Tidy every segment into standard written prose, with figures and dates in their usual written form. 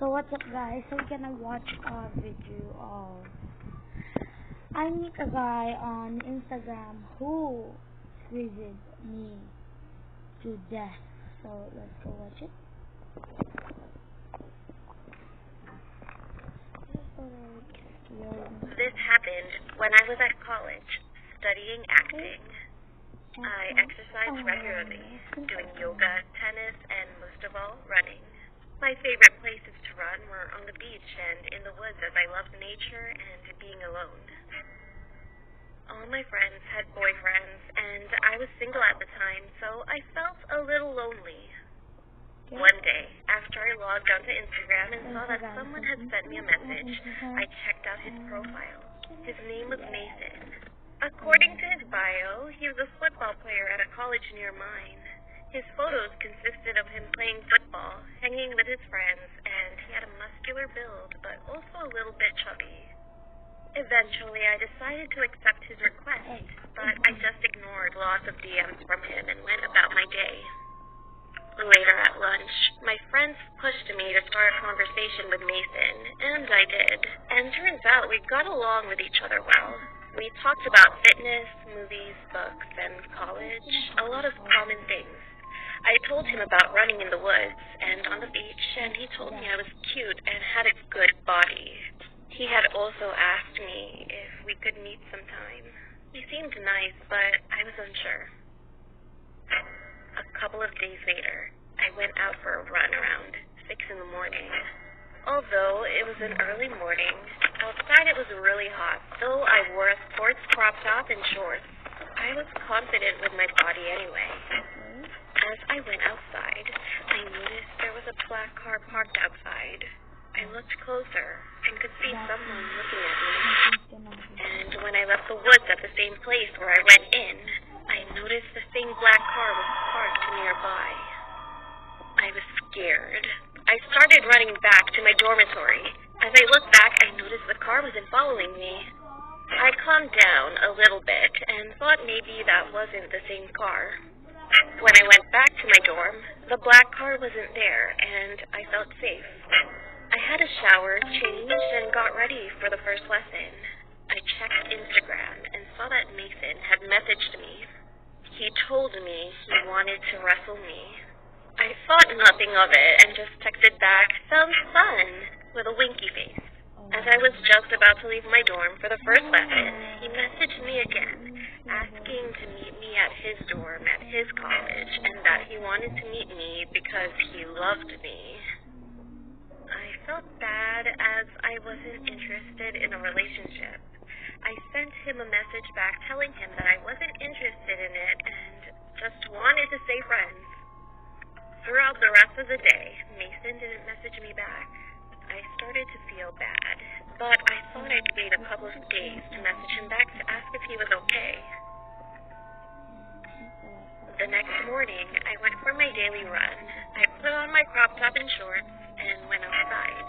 So what's up guys, so we're gonna watch a video of I meet a guy on Instagram who squeezed me to death. So let's go watch it. This happened when I was at college studying acting. I exercised regularly, doing yoga, tennis, and most of all, running. My favorite places to run were on the beach and in the woods, as I loved nature and being alone. All my friends had boyfriends, and I was single at the time, so I felt a little lonely. One day, after I logged onto Instagram and saw that someone had sent me a message, I checked out his profile. His name was Mason. According to his bio, he was a football player at a college near mine. His photos consisted of him playing football, hanging with his friends, and he had a muscular build, but also a little bit chubby. Eventually, I decided to accept his request, but I just ignored lots of DMs from him and went about my day. Later at lunch, my friends pushed me to start a conversation with Mason, and I did. And turns out we got along with each other well. We talked about fitness, movies, books, and college, a lot of common things. I told him about running in the woods and on the beach, and he told me I was cute and had a good body. He had also asked me if we could meet sometime. He seemed nice, but I was unsure. A couple of days later, I went out for a run around 6 in the morning. Although it was an early morning, outside it was really hot, so I wore a sports crop top and shorts. I was confident with my body anyway. As I went outside, I noticed there was a black car parked outside. I looked closer and could see someone looking at me. And when I left the woods at the same place where I went in, I noticed the same black car was parked nearby. I was scared. I started running back to my dormitory. As I looked back, I noticed the car wasn't following me. I calmed down a little bit and thought maybe that wasn't the same car. When I went back to my dorm, the black car wasn't there, and I felt safe. I had a shower, changed, and got ready for the first lesson. I checked Instagram and saw that Mason had messaged me. He told me he wanted to wrestle me. I thought nothing of it and just texted back, "Sounds fun," with a winky face. As I was just about to leave my dorm for the first lesson, he messaged me again, asking to meet me at his dorm at his college, and that he wanted to meet me because he loved me. I felt bad as I wasn't interested in a relationship. I sent him a message back telling him that I wasn't interested in it and just wanted to stay friends. Throughout the rest of the day, Mason didn't message me back. I started to feel bad, but I thought I'd wait a couple of days to message him back to ask if he was okay. The next morning, I went for my daily run. I put on my crop top and shorts and went outside.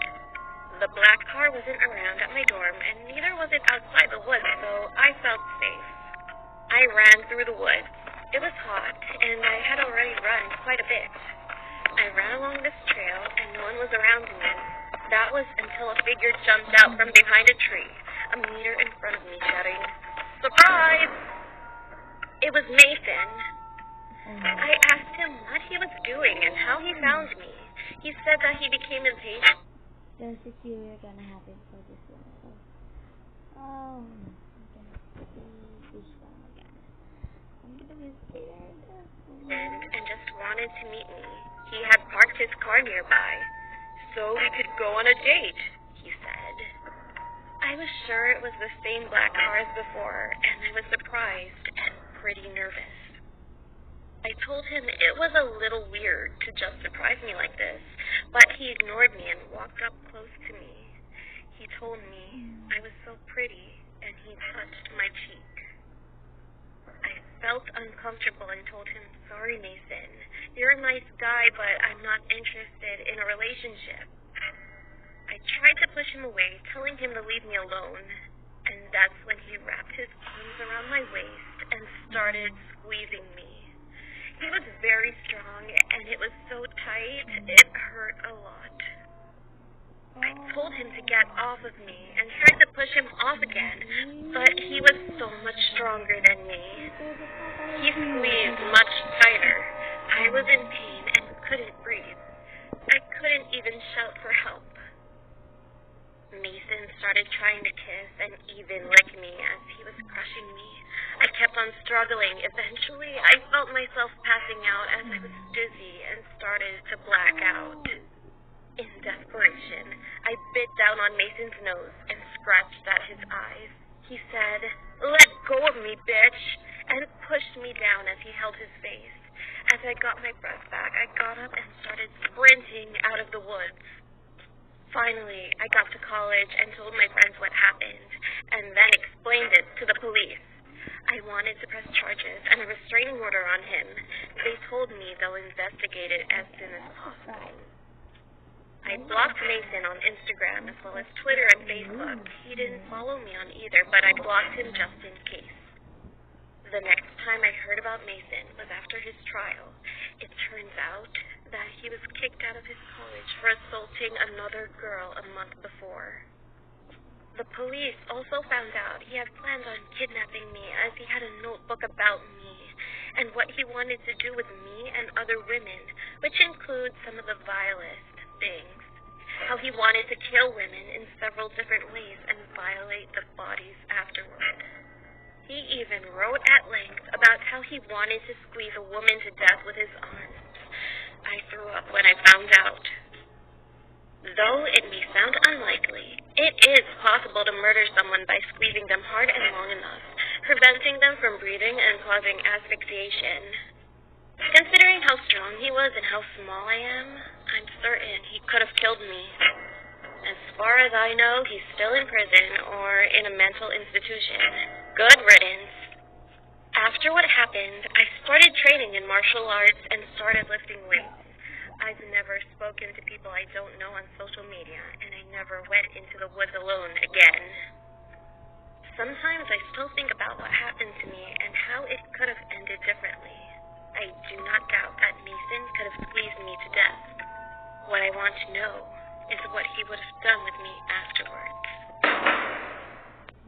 The black car wasn't around at my dorm, and neither was it outside the woods, so I felt safe. I ran through the woods. It was hot, and I had already run quite a bit. I ran along this trail, and no one was around me. That was until a figure jumped out from behind a tree, a meter in front of me, shouting, "Surprise!" It was Mason. I asked him what he was doing and how he found me. He said that he became impatient. There's a cure gonna happen for this one. So, I'm gonna see this one again. I'm gonna be scared. And just wanted to meet me. He had parked his car nearby, so we could go on a date, he said. I was sure it was the same black car as before, and I was surprised and pretty nervous. I told him it was a little weird to just surprise me like this, but he ignored me and walked up close to me. He told me I was so pretty, and he touched my cheek. I felt uncomfortable and told him, "Sorry, Mason. You're a nice guy, but I'm not interested in a relationship." I tried to push him away, telling him to leave me alone, and that's when he wrapped his arms around my waist and started squeezing me. He was very strong, and it was so tight, it hurt a lot. I told him to get off of me and tried to push him off again, but he was so much stronger than me. He squeezed much tighter. I was in pain and couldn't breathe. I couldn't even shout for help. Mason started trying to kiss and even lick me as he was crushing me. I kept on struggling. Eventually, I felt myself passing out as I was dizzy and started to black out. In desperation, I bit down on Mason's nose and scratched at his eyes. He said, "Let go of me, bitch," and pushed me down as he held his face. As I got my breath back, I got up and started sprinting out of the woods. Finally, I got to college and told my friends what happened, and then explained it to the police. I wanted to press charges and a restraining order on him. They told me they'll investigate it as soon as possible. I blocked Mason on Instagram as well as Twitter and Facebook. He didn't follow me on either, but I blocked him just in case. The next time I heard about Mason was after his trial. It turns out that he was kicked out of his college for assaulting another girl a month before. The police also found out he had planned on kidnapping me as he had a notebook about me and what he wanted to do with me and other women, which includes some of the vilest things. How he wanted to kill women in several different ways and violate the bodies afterward. He even wrote at length about how he wanted to squeeze a woman to death with his arms. I threw up when I found out. Though it may sound unlikely, it is possible to murder someone by squeezing them hard and long enough, preventing them from breathing and causing asphyxiation. Considering how strong he was and how small I am, I'm certain he could have killed me. As far as I know, he's still in prison or in a mental institution. Good riddance. After what happened, I started training in martial arts and started lifting weights. I've never spoken to people I don't know on social media, and I never went into the woods alone again. Sometimes I still think about what happened to me and how it could have ended differently. I do not doubt that Mason could have squeezed me to death. What I want to know is what he would have done with me afterwards.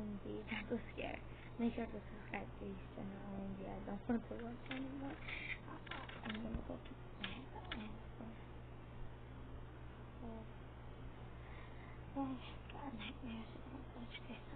Indeed, I'm so scared. Make sure to subscribe to this channel. And yeah, I don't want to work anymore. I'm gonna go to bed and nightmares. I don't watch this.